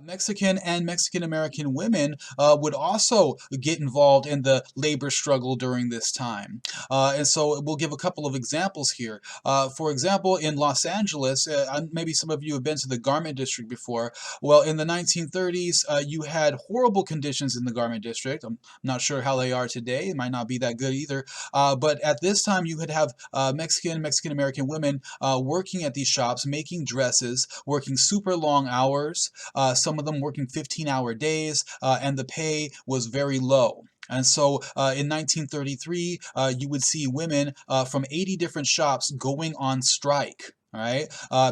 Mexican and Mexican American women would also get involved in the labor struggle during this time. And so we'll give a couple of examples here. For example, in Los Angeles, maybe some of you have been to the garment district before. Well, in the 1930s, you had horrible conditions in the garment district. I'm not sure how they are today. It might not be that good either. But at this time, you could have Mexican American women working at these shops, making dresses, working super long hours, some of them working 15-hour days, and the pay was very low. And so in 1933, you would see women from 80 different shops going on strike. All right.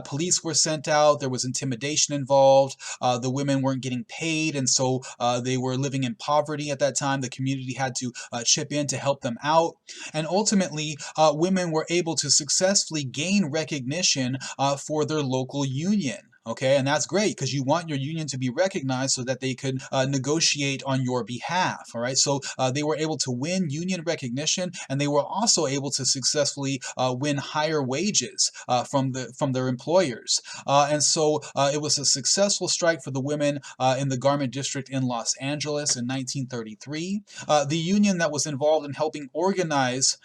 Police were sent out. There was intimidation involved. The women weren't getting paid, and so they were living in poverty at that time. The community had to chip in to help them out. And ultimately, women were able to successfully gain recognition for their local union. Okay, and that's great because you want your union to be recognized so that they could negotiate on your behalf. All right, so they were able to win union recognition, and they were also able to successfully win higher wages from their employers. And so it was a successful strike for the women in the garment district in Los Angeles in 1933. The union that was involved in helping organize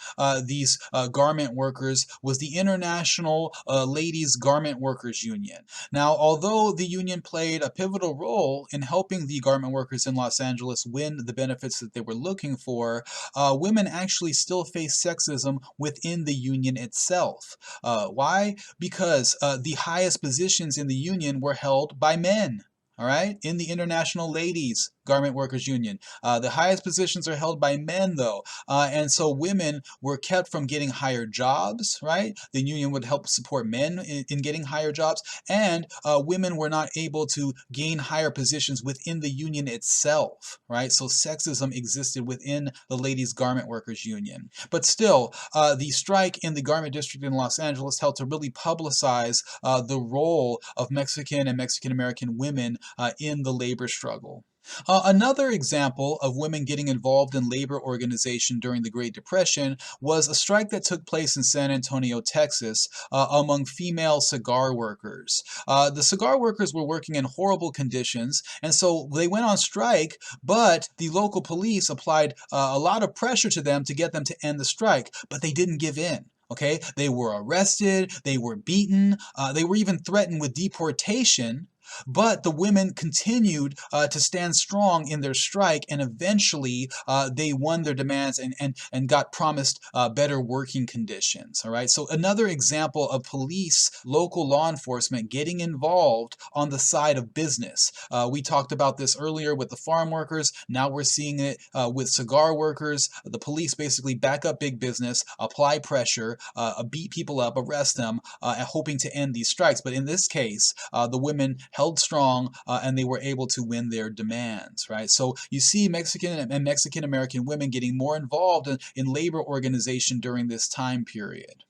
these garment workers was the International Ladies Garment Workers Union. Now, although the union played a pivotal role in helping the garment workers in Los Angeles win the benefits that they were looking for, women actually still face sexism within the union itself. Why? Because the highest positions in the union were held by men. All right, in the International Ladies Garment Workers Union. The highest positions are held by men, though, and so women were kept from getting higher jobs, right? The union would help support men in getting higher jobs, and women were not able to gain higher positions within the union itself, right? So sexism existed within the Ladies Garment Workers Union. But still, the strike in the garment district in Los Angeles helped to really publicize the role of Mexican and Mexican American women in the labor struggle. Another example of women getting involved in labor organization during the Great Depression was a strike that took place in San Antonio, Texas, among female cigar workers. The cigar workers were working in horrible conditions, and so they went on strike, but the local police applied a lot of pressure to them to get them to end the strike, but they didn't give in. Okay, they were arrested, they were beaten, they were even threatened with deportation. But the women continued to stand strong in their strike, and eventually they won their demands and got promised better working conditions. All right, so another example of police, local law enforcement getting involved on the side of business. We talked about this earlier with the farm workers. Now we're seeing it with cigar workers. The police basically back up big business, apply pressure, beat people up, arrest them, hoping to end these strikes. But in this case, the women held strong and they were able to win their demands, right? So you see Mexican and Mexican American women getting more involved in labor organization during this time period.